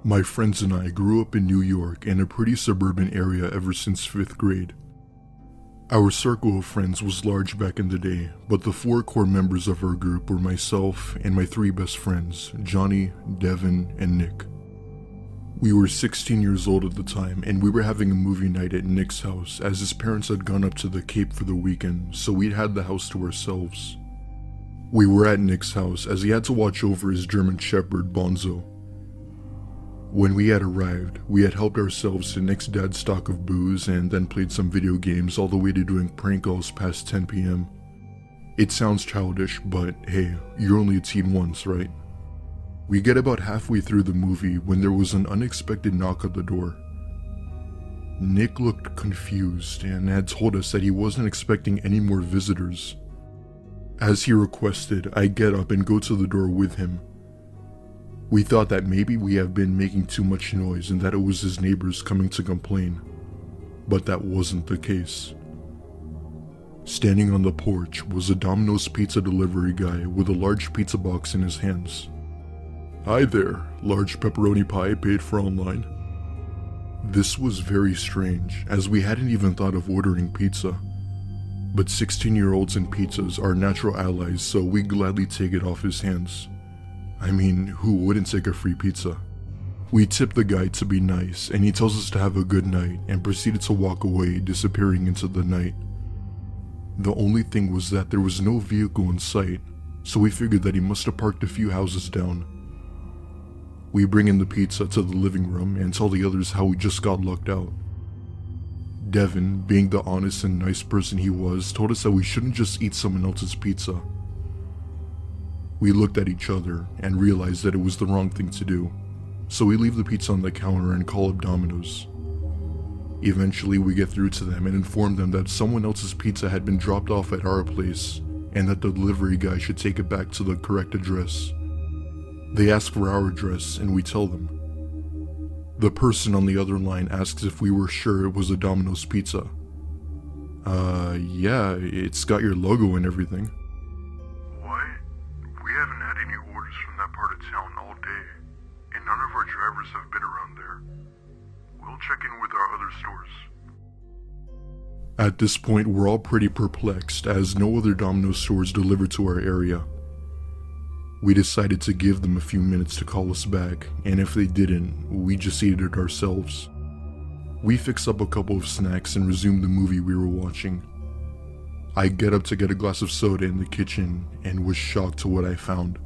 My friends and I grew up in New York in a pretty suburban area ever since 5th grade. Our circle of friends was large back in the day, but the four core members of our group were myself and my three best friends, Johnny, Devin, and Nick. We were 16 years old at the time, and we were having a movie night at Nick's house as his parents had gone up to the Cape for the weekend, so we'd had the house to ourselves. We were at Nick's house as he had to watch over his German Shepherd, Bonzo. When we had arrived, we had helped ourselves to Nick's dad's stock of booze and then played some video games all the way to doing prank calls past 10 p.m. It sounds childish, but hey, you're only a teen once, right? We get about halfway through the movie when there was an unexpected knock at the door. Nick looked confused and had told us that he wasn't expecting any more visitors. As he requested, I get up and go to the door with him. We thought that maybe we have been making too much noise and that it was his neighbors coming to complain, but that wasn't the case. Standing on the porch was a Domino's pizza delivery guy with a large pizza box in his hands. "Hi there, large pepperoni pie paid for online." This was very strange, as we hadn't even thought of ordering pizza. But 16-year-olds and pizzas are natural allies, so we gladly take it off his hands. I mean, who wouldn't take a free pizza? We tip the guy to be nice, and he tells us to have a good night and proceeded to walk away, disappearing into the night. The only thing was that there was no vehicle in sight, so we figured that he must have parked a few houses down. We bring in the pizza to the living room and tell the others how we just got lucked out. Devin, being the honest and nice person he was, told us that we shouldn't just eat someone else's pizza. We looked at each other and realized that it was the wrong thing to do, so we leave the pizza on the counter and call up Domino's. Eventually we get through to them and inform them that someone else's pizza had been dropped off at our place and that the delivery guy should take it back to the correct address. They ask for our address and we tell them. The person on the other line asks if we were sure it was a Domino's pizza. Yeah, it's got your logo and everything." "What? We haven't had any orders from that part of town all day, and none of our drivers have been around there. We'll check in with our other stores." At this point, we're all pretty perplexed as no other Domino's stores delivered to our area. We decided to give them a few minutes to call us back, and if they didn't, we just ate it ourselves. We fixed up a couple of snacks and resumed the movie we were watching. I get up to get a glass of soda in the kitchen and was shocked to what I found.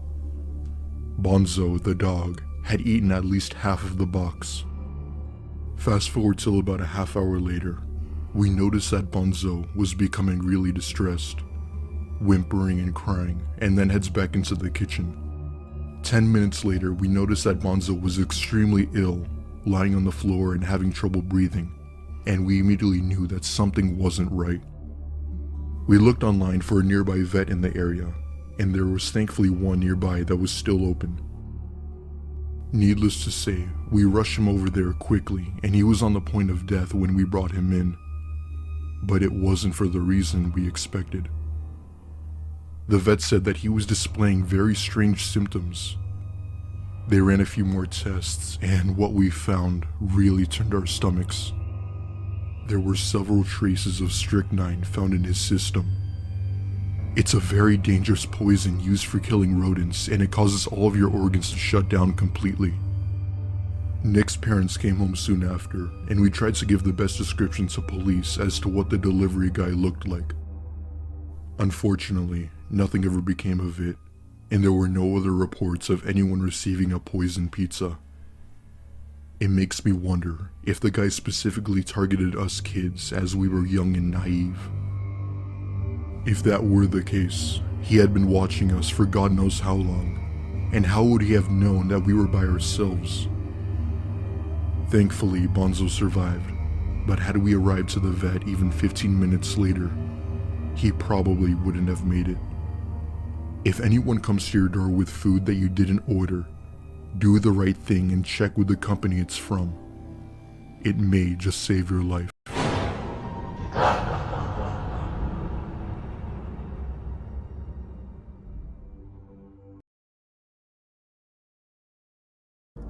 Bonzo, the dog, had eaten at least half of the box. Fast forward till about a half hour later, we noticed that Bonzo was becoming really distressed, whimpering and crying, and then heads back into the kitchen. 10 minutes later, we noticed that Bonzo was extremely ill, lying on the floor and having trouble breathing, and we immediately knew that something wasn't right. We looked online for a nearby vet in the area, and there was thankfully one nearby that was still open. Needless to say, we rushed him over there quickly, and he was on the point of death when we brought him in. But it wasn't for the reason we expected. The vet said that he was displaying very strange symptoms. They ran a few more tests, and what we found really turned our stomachs. There were several traces of strychnine found in his system. It's a very dangerous poison used for killing rodents, and it causes all of your organs to shut down completely. Nick's parents came home soon after, and we tried to give the best description to police as to what the delivery guy looked like. Unfortunately, nothing ever became of it, and there were no other reports of anyone receiving a poisoned pizza. It makes me wonder if the guy specifically targeted us kids as we were young and naive. If that were the case, he had been watching us for God knows how long, and how would he have known that we were by ourselves? Thankfully, Bonzo survived, but had we arrived to the vet even 15 minutes later, he probably wouldn't have made it. If anyone comes to your door with food that you didn't order, do the right thing and check with the company it's from. It may just save your life.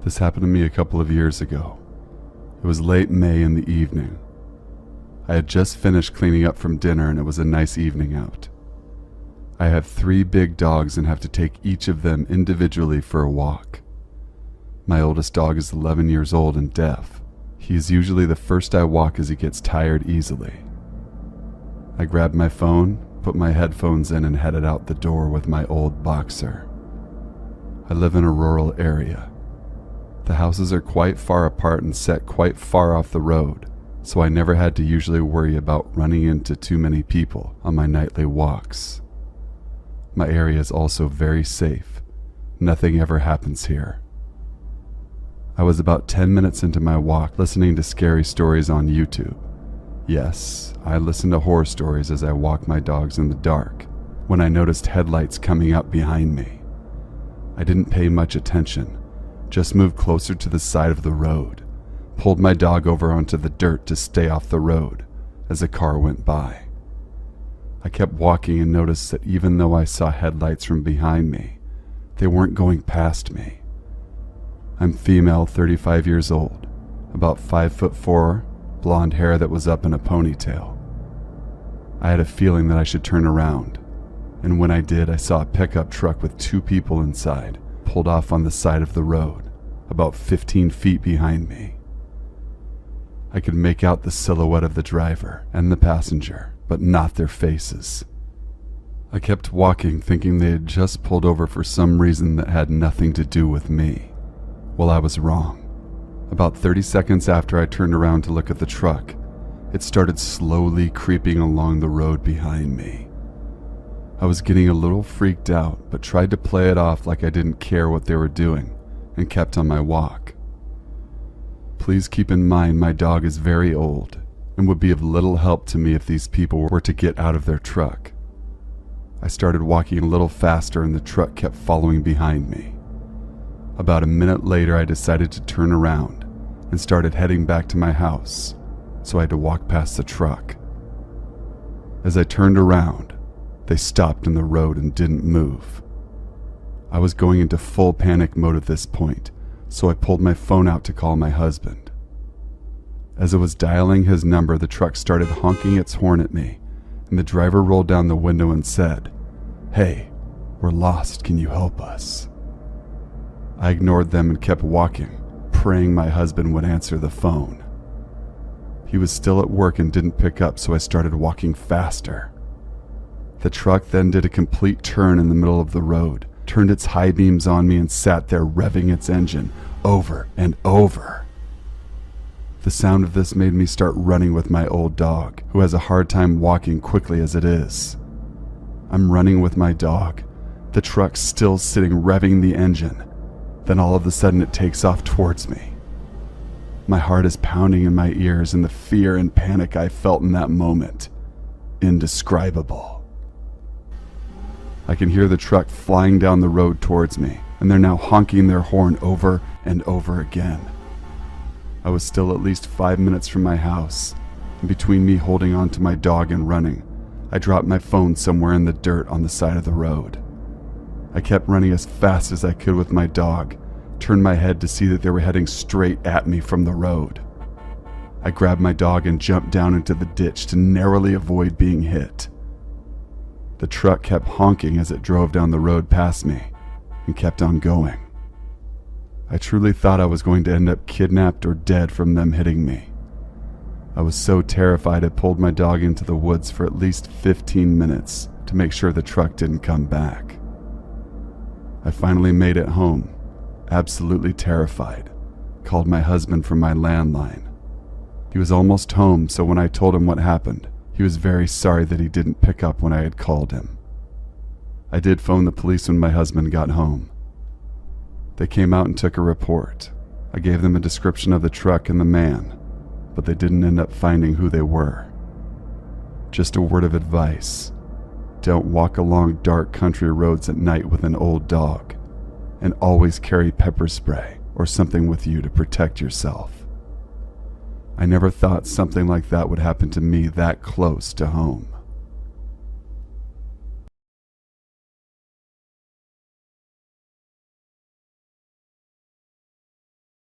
This happened to me a couple of years ago. It was late May in the evening. I had just finished cleaning up from dinner and it was a nice evening out. I have 3 big dogs and have to take each of them individually for a walk. My oldest dog is 11 years old and deaf. He is usually the first I walk as he gets tired easily. I grabbed my phone, put my headphones in, and headed out the door with my old Boxer. I live in a rural area. The houses are quite far apart and set quite far off the road, so I never had to usually worry about running into too many people on my nightly walks. My area is also very safe. Nothing ever happens here. I was about 10 minutes into my walk listening to scary stories on YouTube. Yes, I listen to horror stories as I walk my dogs in the dark, when I noticed headlights coming up behind me. I didn't pay much attention, just moved closer to the side of the road, pulled my dog over onto the dirt to stay off the road as a car went by. I kept walking and noticed that even though I saw headlights from behind me, they weren't going past me. I'm female, 35 years old, about 5'4", blonde hair that was up in a ponytail. I had a feeling that I should turn around, and when I did, I saw a pickup truck with 2 people inside, pulled off on the side of the road, about 15 feet behind me. I could make out the silhouette of the driver and the passenger, but not their faces. I kept walking, thinking they had just pulled over for some reason that had nothing to do with me. Well, I was wrong. About 30 seconds after I turned around to look at the truck, it started slowly creeping along the road behind me. I was getting a little freaked out, but tried to play it off like I didn't care what they were doing and kept on my walk. Please keep in mind my dog is very old and would be of little help to me if these people were to get out of their truck. I started walking a little faster and the truck kept following behind me. About a minute later, I decided to turn around and started heading back to my house, so I had to walk past the truck. As I turned around, they stopped in the road and didn't move. I was going into full panic mode at this point, so I pulled my phone out to call my husband. As I was dialing his number, the truck started honking its horn at me, and the driver rolled down the window and said, "Hey, we're lost, can you help us?" I ignored them and kept walking, praying my husband would answer the phone. He was still at work and didn't pick up, so I started walking faster. The truck then did a complete turn in the middle of the road, turned its high beams on me and sat there revving its engine over and over. The sound of this made me start running with my old dog, who has a hard time walking quickly as it is. I'm running with my dog, the truck still sitting revving the engine. Then all of a sudden it takes off towards me. My heart is pounding in my ears, and the fear and panic I felt in that moment, indescribable. I can hear the truck flying down the road towards me, and they're now honking their horn over and over again. I was still at least 5 minutes from my house, and between me holding on to my dog and running, I dropped my phone somewhere in the dirt on the side of the road. I kept running as fast as I could with my dog, turned my head to see that they were heading straight at me from the road. I grabbed my dog and jumped down into the ditch to narrowly avoid being hit. The truck kept honking as it drove down the road past me and kept on going. I truly thought I was going to end up kidnapped or dead from them hitting me. I was so terrified I pulled my dog into the woods for at least 15 minutes to make sure the truck didn't come back. I finally made it home, absolutely terrified, called my husband from my landline. He was almost home, so when I told him what happened, he was very sorry that he didn't pick up when I had called him. I did phone the police when my husband got home. They came out and took a report. I gave them a description of the truck and the man, but they didn't end up finding who they were. Just a word of advice: don't walk along dark country roads at night with an old dog, and always carry pepper spray or something with you to protect yourself. I never thought something like that would happen to me that close to home.